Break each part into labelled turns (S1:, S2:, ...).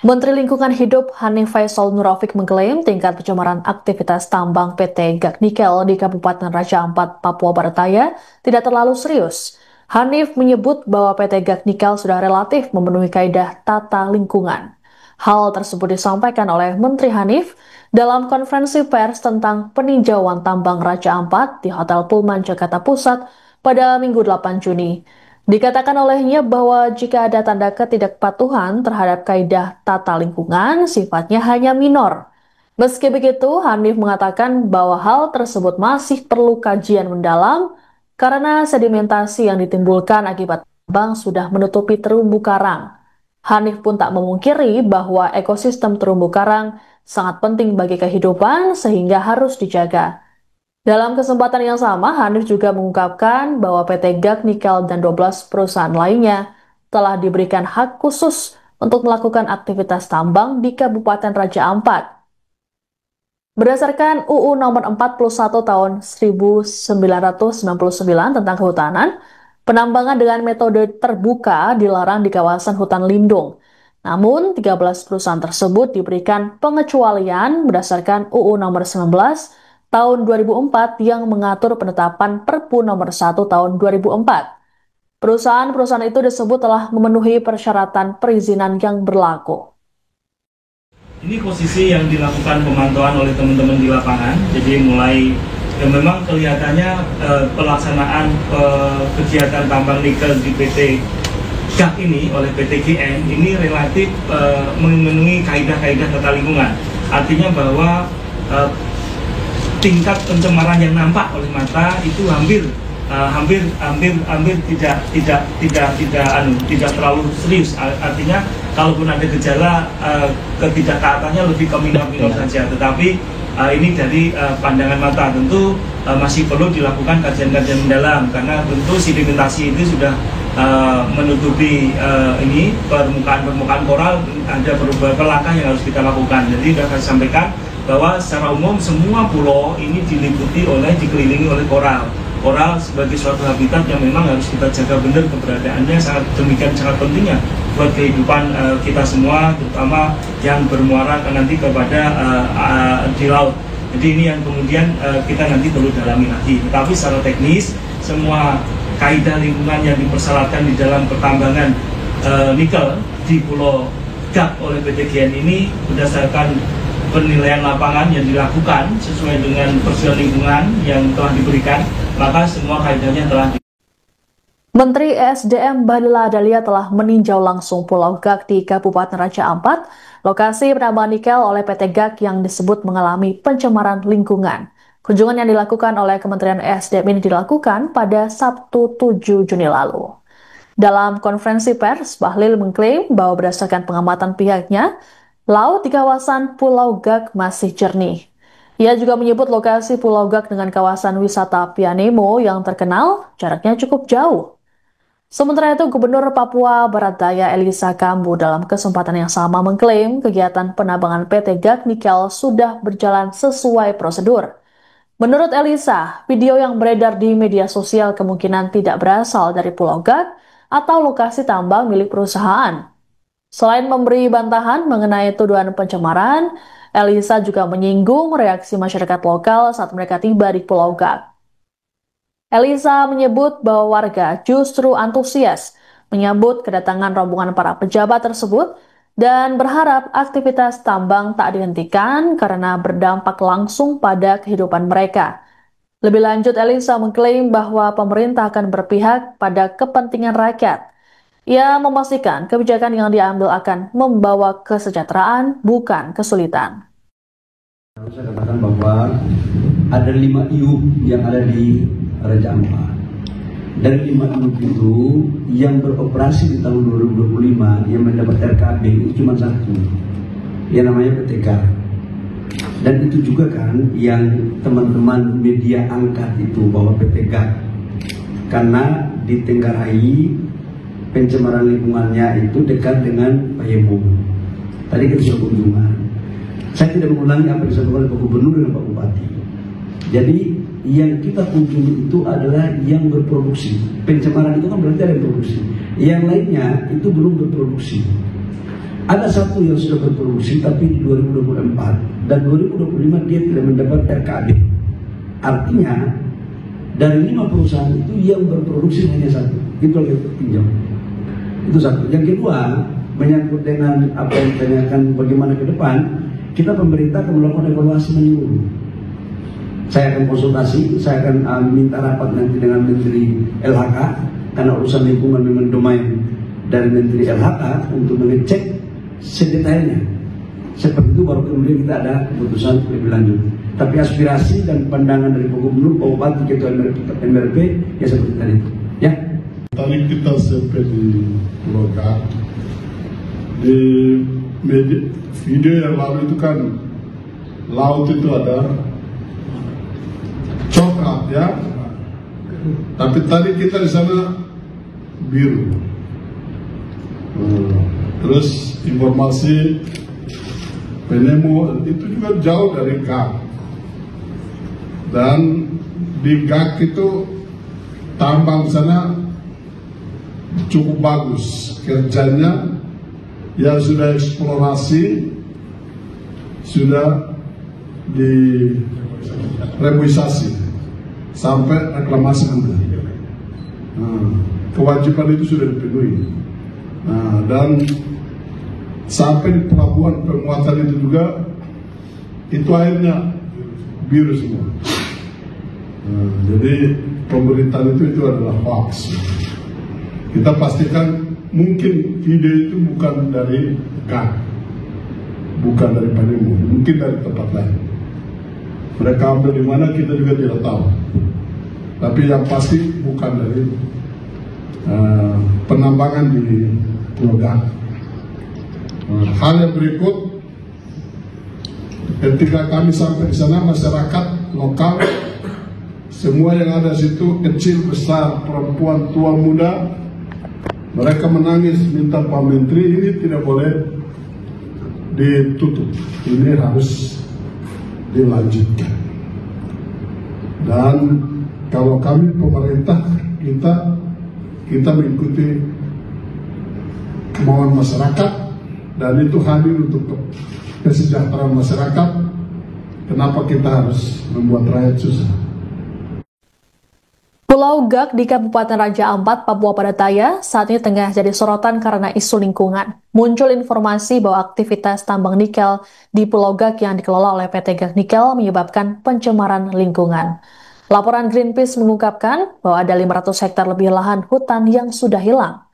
S1: Menteri Lingkungan Hidup Hanif Faisal Nurrafiq mengklaim tingkat pencemaran aktivitas tambang PT Gak Nikel di Kabupaten Raja Ampat, Papua Barat Daya tidak terlalu serius. Hanif menyebut bahwa PT Gak Nikel sudah relatif memenuhi kaidah tata lingkungan. Hal tersebut disampaikan oleh Menteri Hanif dalam konferensi pers tentang peninjauan tambang Raja Ampat di Hotel Pullman Jakarta Pusat pada Minggu 8 Juni. Dikatakan olehnya bahwa jika ada tanda ketidakpatuhan terhadap kaidah tata lingkungan, sifatnya hanya minor. Meski begitu, Hanif mengatakan bahwa hal tersebut masih perlu kajian mendalam karena sedimentasi yang ditimbulkan akibat tambang sudah menutupi terumbu karang. Hanif pun tak memungkiri bahwa ekosistem terumbu karang sangat penting bagi kehidupan sehingga harus dijaga. Dalam kesempatan yang sama, Hanif juga mengungkapkan bahwa PT Gak Nikel dan 12 perusahaan lainnya telah diberikan hak khusus untuk melakukan aktivitas tambang di Kabupaten Raja Ampat. Berdasarkan UU nomor 41 tahun 1999 tentang kehutanan, penambangan dengan metode terbuka dilarang di kawasan hutan lindung. Namun, 13 perusahaan tersebut diberikan pengecualian berdasarkan UU nomor 19 tahun 2004 yang mengatur penetapan Perpu nomor 1 tahun 2004. Perusahaan-perusahaan itu disebut telah memenuhi persyaratan perizinan yang berlaku.
S2: Ini posisi yang dilakukan pemantauan oleh teman-teman di lapangan, jadi mulai memang kelihatannya pelaksanaan kegiatan tambang nikel di PT GAK ini oleh PT GN ini relatif memenuhi kaidah-kaidah tata lingkungan. Artinya bahwa tingkat pencemaran yang nampak oleh mata itu hampir tidak terlalu serius. Artinya kalaupun ada gejala ketidaktaatannya lebih ke minor saja. Tetapi ini dari pandangan mata tentu masih perlu dilakukan kajian-kajian mendalam karena tentu sedimentasi itu sudah menutupi ini permukaan koral. Ada beberapa langkah yang harus kita lakukan. Jadi sudah saya sampaikan bahwa secara umum semua pulau ini dikelilingi oleh koral. Koral sebagai suatu habitat yang memang harus kita jaga benar keberadaannya, sangat pentingnya buat kehidupan kita semua, terutama yang bermuara nanti kepada di laut. Jadi ini yang kemudian kita nanti perlu dalami lagi. Tetapi secara teknis semua kaidah lingkungan yang dipersyaratkan di dalam pertambangan nikel di Pulau Gak oleh PT GN ini berdasarkan penilaian lapangan yang dilakukan sesuai dengan persoalan lingkungan yang telah diberikan, maka semua kaidahnya telah
S1: Menteri ESDM Bahlil Lahadalia telah meninjau langsung Pulau Gak di Kabupaten Raja Ampat, lokasi penambangan nikel oleh PT Gak yang disebut mengalami pencemaran lingkungan. Kunjungan yang dilakukan oleh Kementerian ESDM ini dilakukan pada Sabtu 7 Juni lalu. Dalam konferensi pers, Bahlil mengklaim bahwa berdasarkan pengamatan pihaknya, laut di kawasan Pulau Gak masih jernih. Ia juga menyebut lokasi Pulau Gak dengan kawasan wisata Pianemo yang terkenal jaraknya cukup jauh. Sementara itu, Gubernur Papua Barat Daya Elisa Kambu dalam kesempatan yang sama mengklaim kegiatan penambangan PT Gak Nikel sudah berjalan sesuai prosedur. Menurut Elisa, video yang beredar di media sosial kemungkinan tidak berasal dari Pulau Gak atau lokasi tambang milik perusahaan. Selain memberi bantahan mengenai tuduhan pencemaran, Elisa juga menyinggung reaksi masyarakat lokal saat mereka tiba di Pulau Gak. Elisa menyebut bahwa warga justru antusias menyambut kedatangan rombongan para pejabat tersebut dan berharap aktivitas tambang tak dihentikan karena berdampak langsung pada kehidupan mereka. Lebih lanjut, Elisa mengklaim bahwa pemerintah akan berpihak pada kepentingan rakyat. Ia memastikan kebijakan yang diambil akan membawa kesejahteraan, bukan kesulitan.
S3: Saya katakan bahwa ada 5 iup yang ada di Raja Ampat. Dari 5 iup itu, yang beroperasi di tahun 2025 yang mendapat RKB itu cuma 1, yang namanya PT GAK. Dan itu juga kan yang teman-teman media angkat itu bahwa PT GAK, karena di Tenggarai pencemaran lingkungannya itu dekat dengan Payemo. Tadi kita sudah kunjungan. Saya tidak mengulangi apa yang disampaikan oleh Pak Gubernur dan Pak Bupati. Jadi yang kita kunjungi itu adalah yang berproduksi. Pencemaran itu kan berarti ada yang produksi. Yang lainnya itu belum berproduksi. Ada satu yang sudah berproduksi tapi di 2024 dan 2025 dia tidak mendapat RKAB. Artinya dari 5 perusahaan itu yang berproduksi hanya satu. Itu yang pinjam. Itu satu. Yang kedua, menyangkut dengan apa yang ditanyakan bagaimana ke depan, kita pemerintah akan melakukan evaluasi menyeluruh. Saya akan konsultasi, saya akan minta rapat nanti dengan Menteri LHK karena urusan lingkungan memang domain dari Menteri LHK untuk mengecek sedetailnya. Seperti itu baru kemudian kita ada keputusan lebih lanjut. Tapi aspirasi dan pandangan dari Pak Gubernur, Pak Bupati, Ketua MRP ya seperti tadi. Ya.
S4: Tadi kita sampai di Pulau Gak. Di video yang lalu itu kan laut itu ada coklat ya. Tapi tadi kita di sana biru. Terus informasi Penemu itu juga jauh dari GAK. Dan di GAK itu tambang sana cukup bagus kerjanya, ya sudah eksplorasi, sudah direboisasi sampai reklamasi nanti. Kewajiban itu sudah dipenuhi. Dan sampai di pelabuhan pemuatan itu juga itu airnya biru semua. Jadi pemerintahan itu adalah hoax. Kita pastikan mungkin video itu bukan dari GAK, bukan dari Penemu, mungkin dari tempat lain. Mereka ambil di mana kita juga tidak tahu. Tapi yang pasti bukan dari penambangan di Pulau GAK. Hal yang berikut, ketika kami sampai di sana, masyarakat lokal semua yang ada di situ, kecil besar, perempuan tua muda, mereka menangis minta Pak Menteri ini tidak boleh ditutup, ini harus dilanjutkan. Dan kalau kami pemerintah, kita mengikuti kemauan masyarakat. Dan itu hadir untuk kesejahteraan masyarakat. Kenapa kita harus membuat rakyat susah?
S1: Pulau Gak di Kabupaten Raja Ampat, Papua Barat Daya saat ini tengah jadi sorotan karena isu lingkungan. Muncul informasi bahwa aktivitas tambang nikel di Pulau Gak yang dikelola oleh PT Gak Nikel menyebabkan pencemaran lingkungan. Laporan Greenpeace mengungkapkan bahwa ada 500 hektar lebih lahan hutan yang sudah hilang.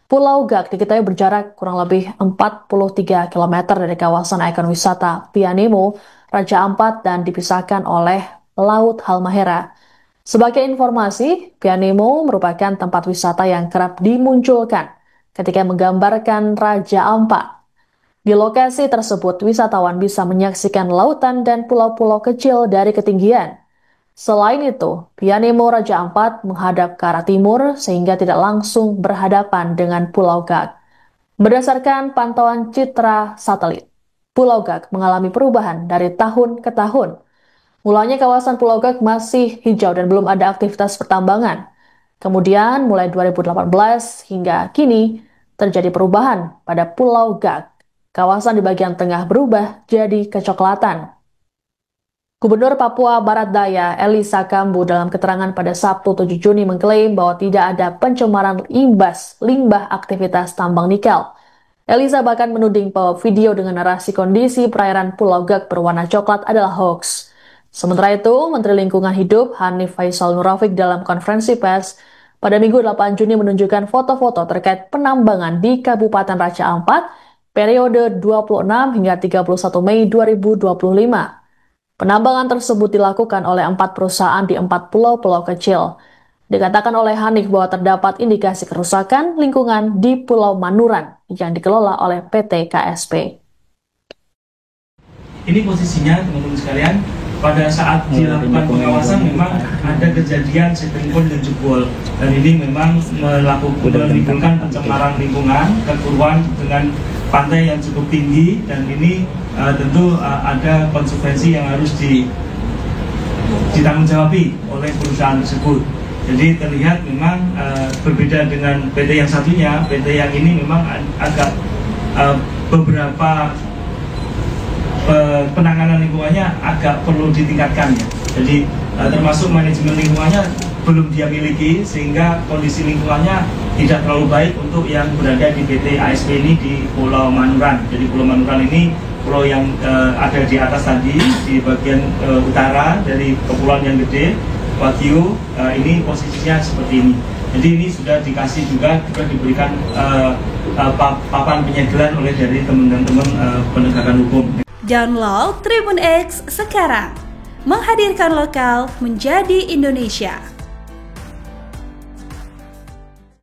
S1: Pulau Gak diketahui berjarak kurang lebih 43 km dari kawasan ikon wisata Pianemo, Raja Ampat dan dipisahkan oleh Laut Halmahera. Sebagai informasi, Pianemo merupakan tempat wisata yang kerap dimunculkan ketika menggambarkan Raja Ampat. Di lokasi tersebut, wisatawan bisa menyaksikan lautan dan pulau-pulau kecil dari ketinggian. Selain itu, Pianemo Raja Ampat menghadap ke arah timur sehingga tidak langsung berhadapan dengan Pulau Gak. Berdasarkan pantauan citra satelit, Pulau Gak mengalami perubahan dari tahun ke tahun. Mulanya kawasan Pulau Gak masih hijau dan belum ada aktivitas pertambangan. Kemudian mulai 2018 hingga kini terjadi perubahan pada Pulau Gak. Kawasan di bagian tengah berubah jadi kecoklatan. Gubernur Papua Barat Daya, Elisa Kambu, dalam keterangan pada Sabtu 7 Juni mengklaim bahwa tidak ada pencemaran limbah aktivitas tambang nikel. Elisa bahkan menuding bahwa video dengan narasi kondisi perairan Pulau Gak berwarna coklat adalah hoax. Sementara itu, Menteri Lingkungan Hidup Hanif Faisal Nurafik dalam konferensi pers pada Minggu 8 Juni menunjukkan foto-foto terkait penambangan di Kabupaten Raja Ampat periode 26 hingga 31 Mei 2025. Penambangan tersebut dilakukan oleh 4 perusahaan di 4 pulau-pulau kecil. Dikatakan oleh Hanif bahwa terdapat indikasi kerusakan lingkungan di Pulau Manuran yang dikelola oleh PT KSP.
S2: Ini posisinya teman-teman sekalian, pada saat dilakukan pengawasan memang ada kejadian setting pond dan jebol, dan ini memang menimbulkan pencemaran lingkungan, kekeruan dengan pantai yang cukup tinggi, dan ini tentu ada konsekuensi yang harus ditanggung-jawabi oleh perusahaan tersebut. Jadi terlihat memang berbeda dengan PT yang satunya. PT yang ini memang agak beberapa penanganan lingkungannya agak perlu ditingkatkan ya. Jadi termasuk manajemen lingkungannya belum dia miliki, sehingga kondisi lingkungannya tidak terlalu baik untuk yang berada di PT ASP ini di Pulau Manuran. Jadi Pulau Manuran ini pulau yang ada di atas tadi, di bagian utara dari kepulauan yang gede, Wagyu, ini posisinya seperti ini. Jadi ini sudah dikasih juga diberikan papan penyegelan oleh dari teman-teman penegakan hukum.
S5: Download Tribun X sekarang, menghadirkan lokal menjadi Indonesia.